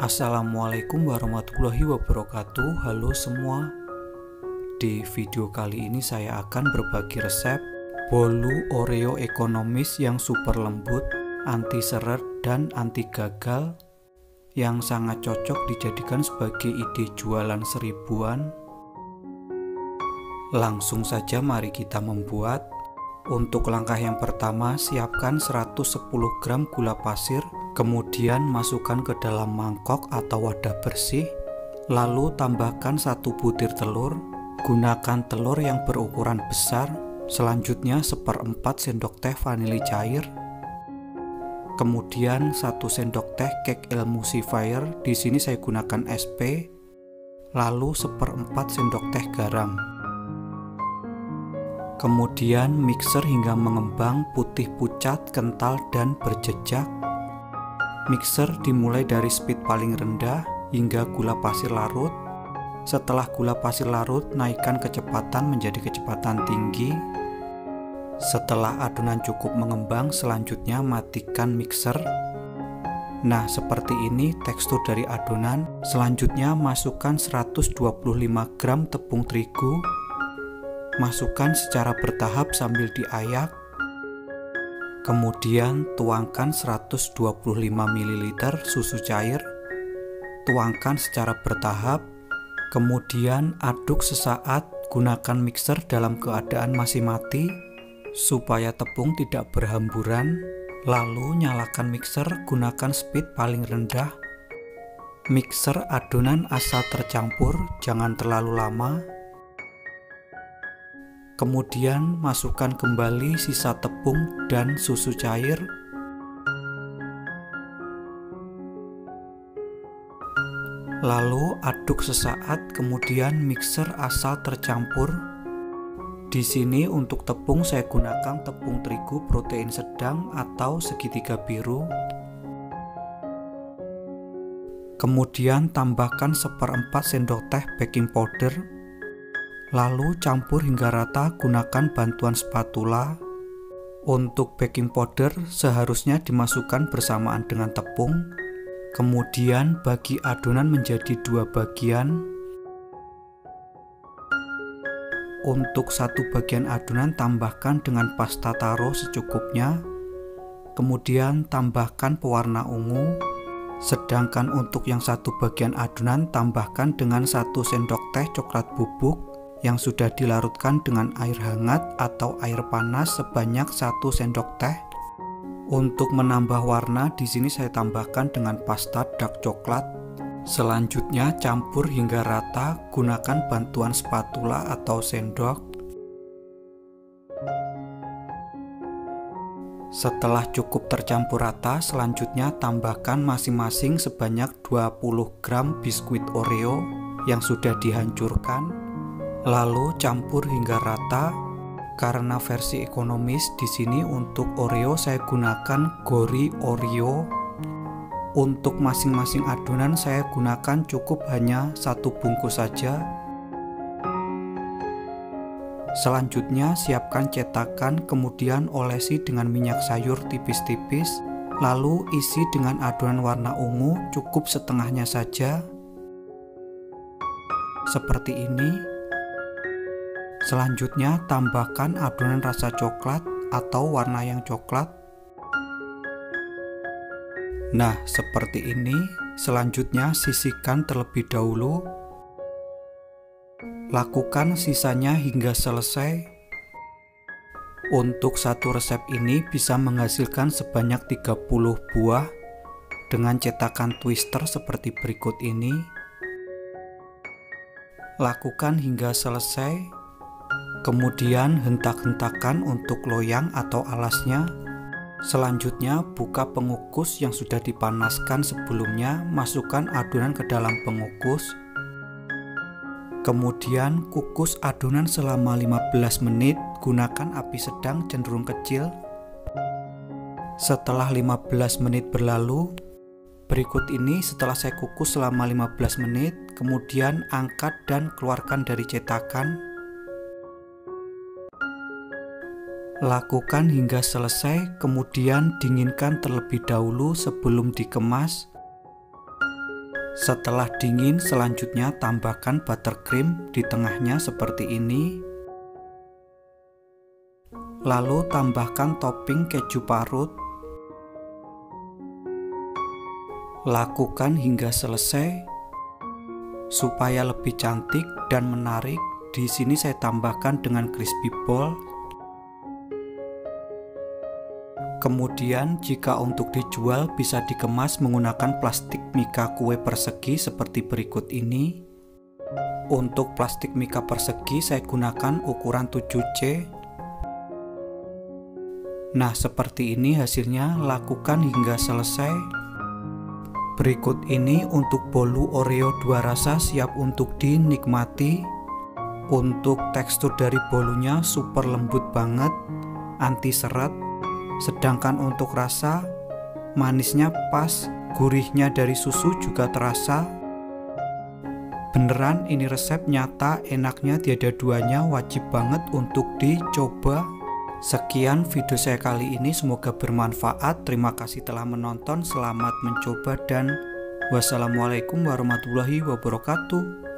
Assalamualaikum warahmatullahi wabarakatuh. Halo semua. Di video kali ini saya akan berbagi resep bolu Oreo ekonomis yang super lembut, anti seret dan anti gagal, yang sangat cocok dijadikan sebagai ide jualan seribuan. Langsung saja mari kita membuat. Untuk langkah yang pertama, siapkan 110 gram gula pasir, kemudian masukkan ke dalam mangkok atau wadah bersih, lalu tambahkan 1 butir telur. Gunakan telur yang berukuran besar. Selanjutnya 1/4 sendok teh vanili cair, kemudian 1 sendok teh cake emulsifier, di sini saya gunakan SP, lalu 1/4 sendok teh garam. Kemudian mixer hingga mengembang putih pucat, kental, dan berjejak. Mixer dimulai dari speed paling rendah hingga gula pasir larut. Setelah gula pasir larut, naikkan kecepatan menjadi kecepatan tinggi. Setelah adonan cukup mengembang, selanjutnya matikan mixer. Nah, seperti ini tekstur dari adonan. Selanjutnya masukkan 125 gram tepung terigu. Masukkan secara bertahap sambil diayak. Kemudian tuangkan 125 ml susu cair. Tuangkan secara bertahap. Kemudian aduk sesaat, gunakan mixer dalam keadaan masih mati supaya tepung tidak berhamburan. Lalu nyalakan mixer, gunakan speed paling rendah. Mixer adonan asal tercampur, jangan terlalu lama. Kemudian masukkan kembali sisa tepung dan susu cair. Lalu aduk sesaat, kemudian mixer asal tercampur. Di sini untuk tepung saya gunakan tepung terigu protein sedang atau segitiga biru. Kemudian tambahkan 1/4 sendok teh baking powder. Lalu campur hingga rata, gunakan bantuan spatula. Untuk baking powder seharusnya dimasukkan bersamaan dengan tepung. Kemudian bagi adonan menjadi 2 bagian. Untuk 1 bagian adonan tambahkan dengan pasta taro secukupnya. Kemudian tambahkan pewarna ungu. Sedangkan untuk yang 1 bagian adonan tambahkan dengan 1 sendok teh coklat bubuk yang sudah dilarutkan dengan air hangat atau air panas sebanyak 1 sendok teh. Untuk menambah warna, di sini saya tambahkan dengan pasta dark coklat. Selanjutnya campur hingga rata, gunakan bantuan spatula atau sendok. Setelah cukup tercampur rata, selanjutnya tambahkan masing-masing sebanyak 20 gram biskuit Oreo yang sudah dihancurkan. Lalu campur hingga rata. Karena versi ekonomis, di sini untuk Oreo saya gunakan Gori Oreo. Untuk masing-masing adonan saya gunakan cukup hanya 1 bungkus saja. Selanjutnya siapkan cetakan, kemudian olesi dengan minyak sayur tipis-tipis. Lalu isi dengan adonan warna ungu, cukup setengahnya saja. Seperti ini. Selanjutnya tambahkan adonan rasa coklat atau warna yang coklat. Nah, seperti ini. Selanjutnya sisihkan terlebih dahulu. Lakukan sisanya hingga selesai. Untuk satu resep ini bisa menghasilkan sebanyak 30 buah dengan cetakan twister seperti berikut ini. Lakukan hingga selesai. Kemudian hentak-hentakan untuk loyang atau alasnya. Selanjutnya buka pengukus yang sudah dipanaskan sebelumnya, masukkan adonan ke dalam pengukus. Kemudian kukus adonan selama 15 menit, gunakan api sedang cenderung kecil. Setelah 15 menit berlalu, berikut ini setelah saya kukus selama 15 menit, kemudian angkat dan keluarkan dari cetakan. Lakukan hingga selesai, kemudian dinginkan terlebih dahulu sebelum dikemas. Setelah dingin, selanjutnya tambahkan buttercream di tengahnya seperti ini. Lalu tambahkan topping keju parut. Lakukan hingga selesai. Supaya lebih cantik dan menarik, di sini saya tambahkan dengan crispy ball. Kemudian jika untuk dijual bisa dikemas menggunakan plastik mika kue persegi seperti berikut ini. Untuk plastik mika persegi saya gunakan ukuran 7C. Nah, seperti ini hasilnya, lakukan hingga selesai. Berikut ini untuk bolu Oreo 2 rasa siap untuk dinikmati. Untuk tekstur dari bolunya super lembut banget, anti seret. Sedangkan untuk rasa, manisnya pas, gurihnya dari susu juga terasa. Beneran ini resep nyata, enaknya tiada duanya, wajib banget untuk dicoba. Sekian video saya kali ini, semoga bermanfaat. Terima kasih telah menonton, selamat mencoba dan wassalamualaikum warahmatullahi wabarakatuh.